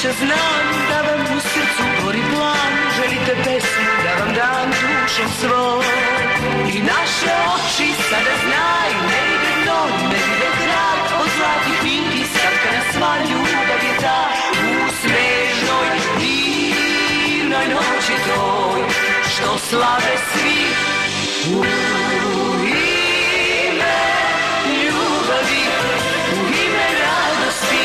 noća znam da vam u srcu gori plan, želite pesmu da vam dam dušom svoj. I naše oči sada znaju, ne vide dno, ne vide kraj, od zlatih pritisaka na sva ljubav je ta. U snežnoj divnoj noći toj, što slave svi u ime ljubavi, u ime radosti,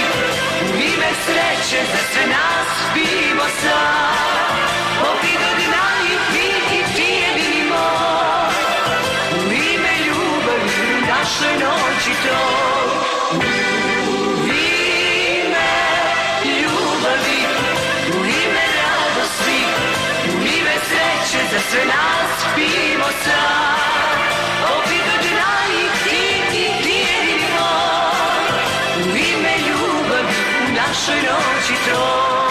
u ime sreće za sve nas pijemo sad. Opet od najpiti ti jedinimo, u ime ljubavi u našoj noći toj. U ime ljubavi, u ime radosti, u ime sreće za sve nas pijemo sad. Opet od najpiti ti jedinimo, u ime ljubavi u našoj noći toj.